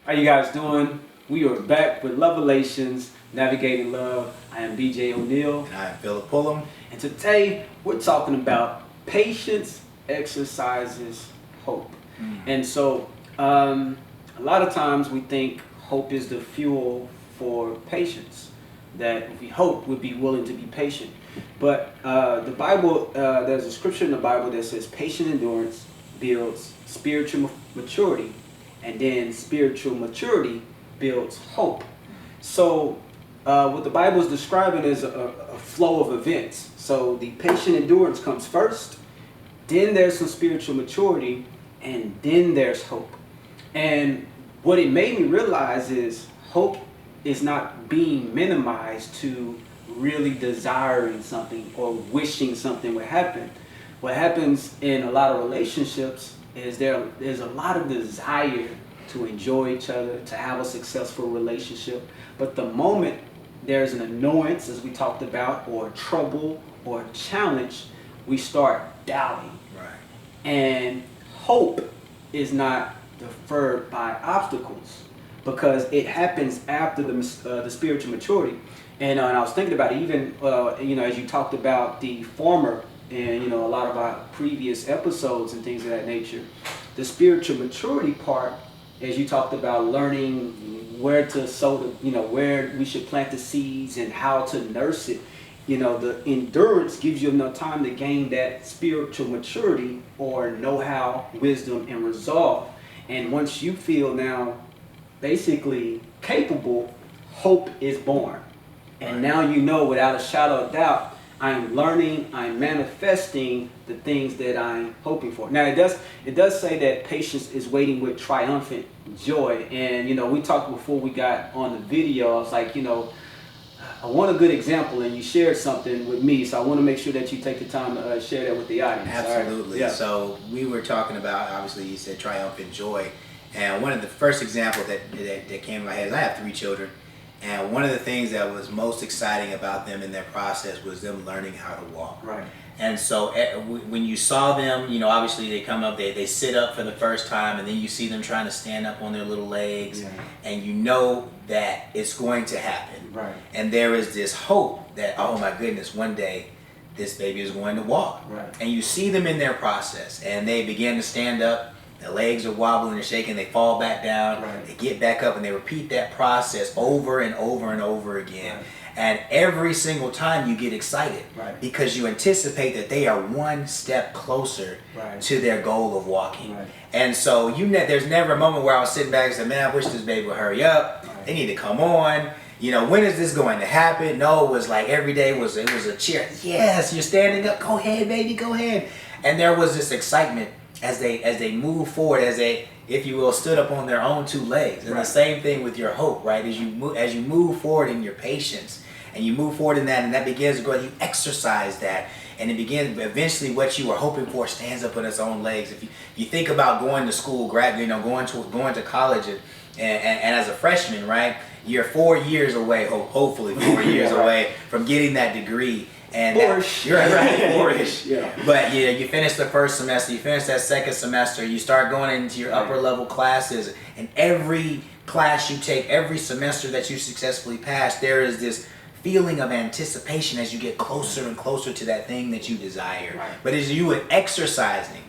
How you guys doing? We are back with Levelations, Navigating Love. I am BJ O'Neill, And I'm Philip Pullum. and today we're talking about patience exercises hope. And so, a lot of times we think hope is the fuel for patience. That if we hope, we'd be willing to be patient. But the Bible, there's a scripture in the Bible that says patient endurance builds spiritual maturity, and then spiritual maturity builds hope. So, what the Bible is describing is a flow of events. So, the patient endurance comes first, then there's some spiritual maturity, and then there's hope. And what it made me realize is hope is not being minimized to really desiring something or wishing something would happen. What happens in a lot of relationships is there's a lot of desire to enjoy each other, to have a successful relationship. But the moment there's an annoyance, as we talked about, or trouble or challenge, we start doubting. Right. And hope is not deferred by obstacles because it happens after the spiritual maturity. And I was thinking about it, even as you talked about the former and a lot of our previous episodes and things of that nature, the spiritual maturity part, as you talked about learning where to sow where we should plant the seeds and how to nurse it. The endurance gives you enough time to gain that spiritual maturity or know-how, wisdom, and resolve. And once you feel now basically capable, hope is born. And now you know without a shadow of doubt, I'm learning, I'm manifesting the things that I'm hoping for. Now it does say that patience is waiting with triumphant joy. And we talked before we got on the video. I was like, I want a good example, and you shared something with me, so I want to make sure that you take the time to share that with the audience. Absolutely. Right? Yeah. So we were talking about, obviously you said triumphant joy. And one of the first examples that came to my head is I have 3 children. And one of the things that was most exciting about them in their process was them learning how to walk. Right. And so when you saw them, obviously they come up, they sit up for the first time, and then you see them trying to stand up on their little legs, and you know that it's going to happen. Right. And there is this hope that, oh my goodness, one day this baby is going to walk. Right. And you see them in their process, and they begin to stand up. Their legs are wobbling and shaking. They fall back down. Right. They get back up, and they repeat that process over and over and over again. Right. And every single time you get excited, right, because you anticipate that they are one step closer, right, to their goal of walking. Right. And so there's never a moment where I was sitting back and said, man, I wish this baby would hurry up. Right. They need to come on. When is this going to happen? No, it was like every day was a cheer. Yes, you're standing up. Go ahead, baby, go ahead. And there was this excitement as they move forward, as they, if you will, stood up on their own 2 legs. And right, the same thing with your hope, right? As you move forward in your patience, and you move forward in that, and that begins to grow, you exercise that, and it begins, eventually what you were hoping for stands up on its own legs. If you think about going to school, going to college, and as a freshman, right, you're 4 years away, hopefully 4 years away from getting that degree. And you're right, 4-ish. Yeah. But you finish the first semester, you finish that second semester, you start going into your upper level classes, and every class you take, every semester that you successfully pass, there is this feeling of anticipation as you get closer and closer to that thing that you desire. Right. But as you are exercising,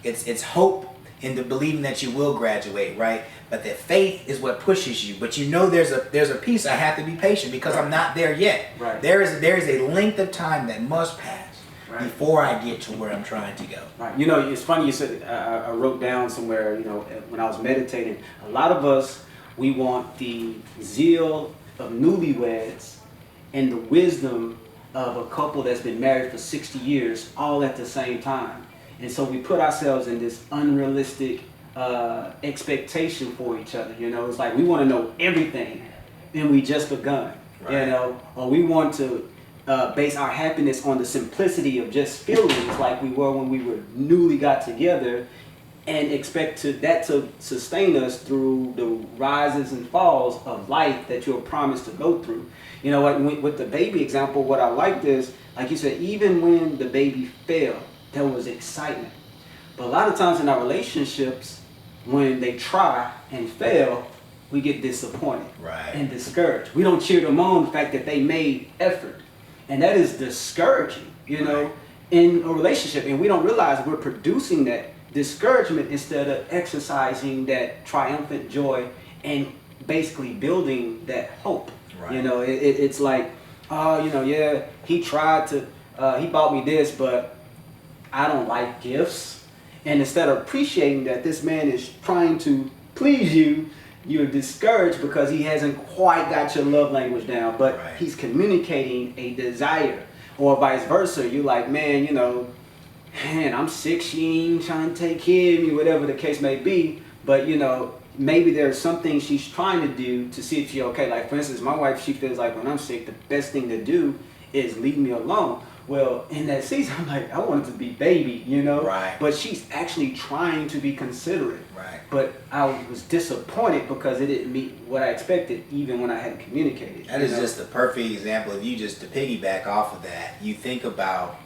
it's hope in the believing that you will graduate, right? But that faith is what pushes you. But there's a piece, I have to be patient because I'm not there yet. Right. There is a length of time that must pass before I get to where I'm trying to go. Right. It's funny you said, I wrote down somewhere, when I was meditating, a lot of us, we want the zeal of newlyweds and the wisdom of a couple that's been married for 60 years all at the same time. And so we put ourselves in this unrealistic expectation for each other. It's like we want to know everything and we just begun. Right. Or we want to base our happiness on the simplicity of just feelings like we were when we were newly got together, and expect that to sustain us through the rises and falls of life that you're promised to go through. With the baby example, what I liked is, like you said, even when the baby failed, there was excitement. But a lot of times in our relationships, when they try and fail, we get disappointed Right. and discouraged. We don't cheer them on the fact that they made effort. And that is discouraging, you know, Right. in a relationship. And we don't realize we're producing that discouragement instead of exercising that triumphant joy and basically building that hope. Right. You know, it's like, oh, you know, yeah, he tried to, he bought me this, but I don't like gifts. And instead of appreciating that this man is trying to please you, you're discouraged because he hasn't quite got your love language down, but Right. he's communicating a desire. Or vice versa, you're like, man, you know, man, I'm sick, she ain't trying to take care of me, whatever the case may be. But, you know, maybe there's something she's trying to do to see if you're okay. Like, for instance, my wife, she feels like when I'm sick, the best thing to do is leave me alone. Well, in that season, I'm like, I want it to be baby, you know? Right. But she's actually trying to be considerate. Right. But I was disappointed because it didn't meet what I expected, even when I hadn't communicated. That is just the perfect example. If you just to piggyback off of that, you think about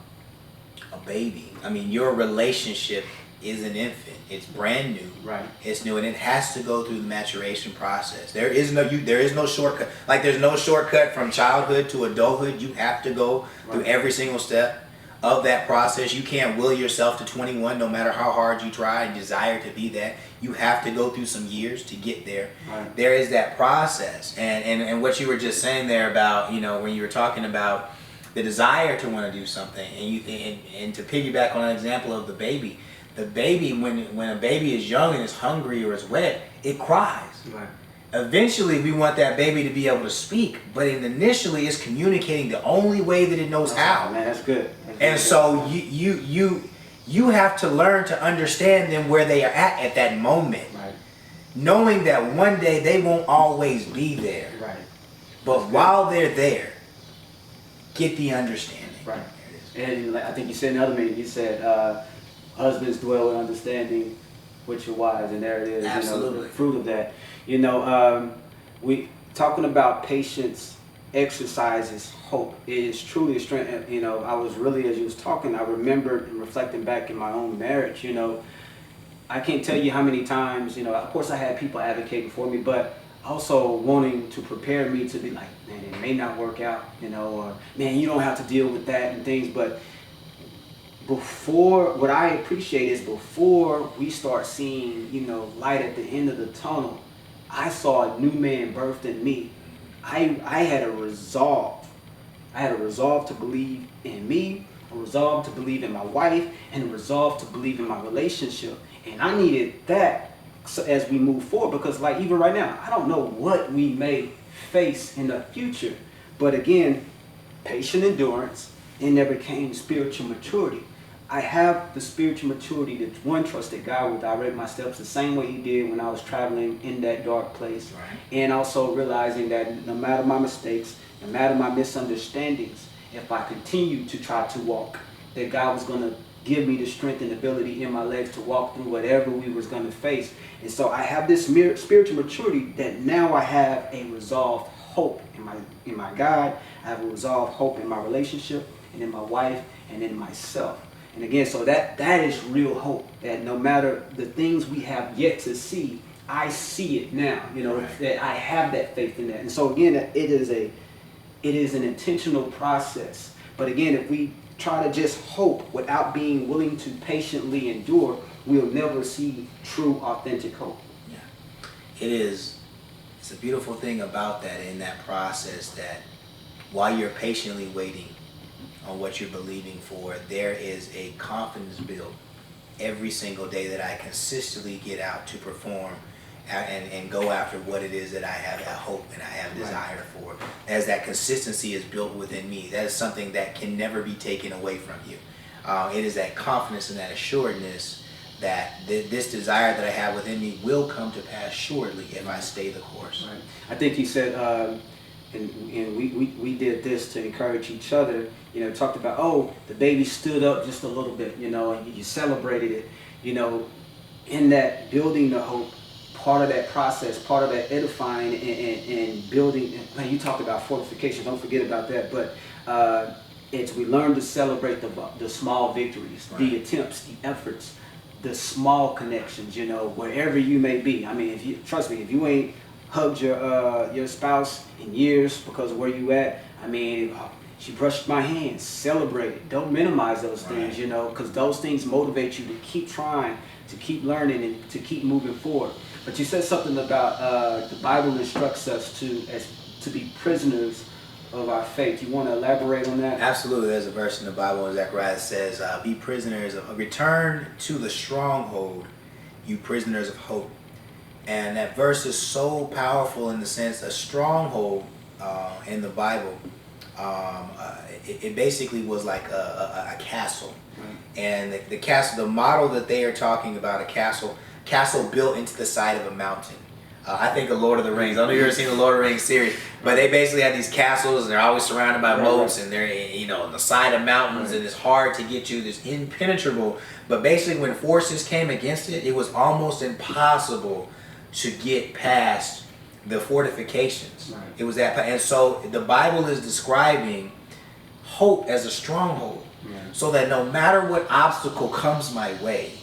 a baby. I mean, your relationship is an infant. It's brand new. Right. It's new, and it has to go through the maturation process. There is no shortcut. Like there's no shortcut from childhood to adulthood. You have to go through every single step of that process. You can't will yourself to 21, no matter how hard you try and desire to be that. You have to go through some years to get there. Right. There is that process, and what you were just saying there about, you know, when you were talking about the desire to want to do something, and to piggyback on an example of the baby. The baby, when a baby is young and is hungry or is wet, it cries. Right. Eventually, we want that baby to be able to speak, but initially, it's communicating the only way that it knows how. Man, that's good. That's And good. so you have to learn to understand them where they are at that moment, Right. knowing that one day they won't always be there. Right. But while they're there, get the understanding. Right. There it is. And like, I think you said in the other meeting, you said, husbands dwell in understanding with your wives, and there it is. Absolutely. You know, the fruit of that. You know, we talking about patience exercises hope. It is truly a strength. You know, I was really, as you was talking, I remembered and reflecting back in my own marriage. You know, I can't tell you how many times. You know, of course, I had people advocating for me, but also wanting to prepare me to be like, man, it may not work out. You know, or man, you don't have to deal with that and things, but before, what I appreciate is before we start seeing, you know, light at the end of the tunnel, I saw a new man birthed in me. I had a resolve. I had a resolve to believe in me, a resolve to believe in my wife, and a resolve to believe in my relationship. And I needed that as we move forward, because like even right now, I don't know what we may face in the future. But again, patient endurance, and there became spiritual maturity. I have the spiritual maturity to, one, trust that God will direct my steps the same way He did when I was traveling in that dark place. Right. And also realizing that no matter my mistakes, no matter my misunderstandings, if I continue to try to walk, that God was going to give me the strength and ability in my legs to walk through whatever we was going to face. And so I have this spiritual maturity that now I have a resolved hope in my God. I have a resolved hope in my relationship and in my wife and in myself. And again, so that is real hope, that no matter the things we have yet to see, I see it now, you know, Right. that I have that faith in that. And so again, it is an intentional process. But again, if we try to just hope without being willing to patiently endure, we'll never see true, authentic hope. Yeah. It is. It's a beautiful thing about that in that process, that while you're patiently waiting on what you're believing for, there is a confidence built every single day that I consistently get out to perform and go after what it is that I have that hope and I have desire for. As that consistency is built within me, that is something that can never be taken away from you. It is that confidence and that assuredness that this desire that I have within me will come to pass surely if I stay the course. Right. I think he said, and we did this to encourage each other, you know, talked about, oh, the baby stood up just a little bit, you know, and you celebrated it, you know, in that building the hope, part of that process, part of that edifying and building, and you talked about fortification, don't forget about that, but we learn to celebrate the small victories, Right. the attempts, the efforts, the small connections, wherever you may be. I mean, trust me, if you ain't hugged your spouse in years because of where you at, I mean, she brushed my hand, celebrate it. Don't minimize those things, because those things motivate you to keep trying, to keep learning, and to keep moving forward. But you said something about the Bible instructs us to be prisoners of our faith. You want to elaborate on that? Absolutely. There's a verse in the Bible in Zechariah that says, be prisoners of, return to the stronghold, you prisoners of hope. And that verse is so powerful in the sense a stronghold in the Bible, it basically was like a castle. Right. And the castle, the model that they are talking about, a castle built into the side of a mountain. I think of Lord of the Rings. I don't know if you've ever seen the Lord of the Rings series, but they basically have these castles, and they're always surrounded by moats, and they're on the side of mountains, and it's hard to get you. It's impenetrable. But basically, when forces came against it, it was almost impossible to get past the fortifications. Right. It was that, and so the Bible is describing hope as a stronghold, so that no matter what obstacle comes my way,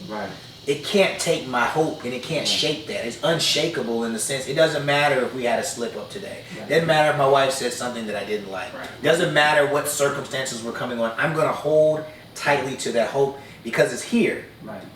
it can't take my hope and it can't shake that. It's unshakable in the sense, it doesn't matter if we had a slip up today. It doesn't matter if my wife said something that I didn't like. It doesn't matter what circumstances were coming on. I'm going to hold tightly to that hope because it's here.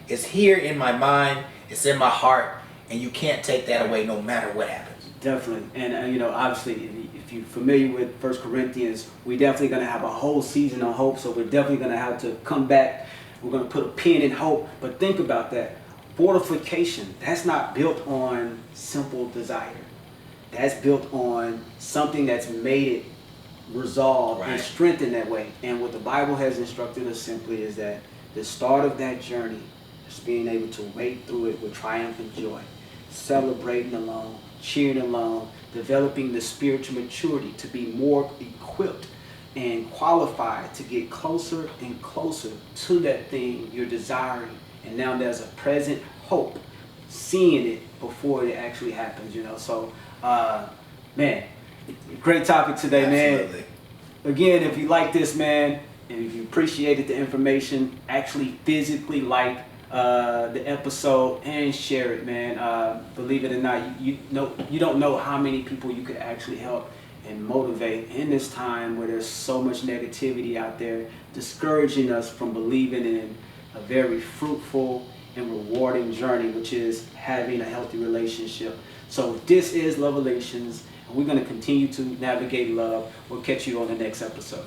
It's here in my mind. It's in my heart. And you can't take that away no matter what happens. Definitely. And, obviously, if you're familiar with 1 Corinthians, we're definitely going to have a whole season on hope. So we're definitely going to have to come back. We're going to put a pin in hope. But think about that. Fortification, that's not built on simple desire. That's built on something that's made it resolve and strengthen that way. And what the Bible has instructed us simply is that the start of that journey is being able to wade through it with triumph and joy, celebrating along, cheering along, developing the spiritual maturity to be more equipped and qualified to get closer and closer to that thing you're desiring. And now there's a present hope, seeing it before it actually happens, So, man, great topic today, Absolutely. man. Again, if you like this, man, and if you appreciated the information, actually physically like the episode and share it, man. Believe it or not, you don't know how many people you could actually help and motivate in this time where there's so much negativity out there, discouraging us from believing in a very fruitful and rewarding journey, which is having a healthy relationship. So this is Love Relations, and we're going to continue to navigate love. We'll catch you on the next episode.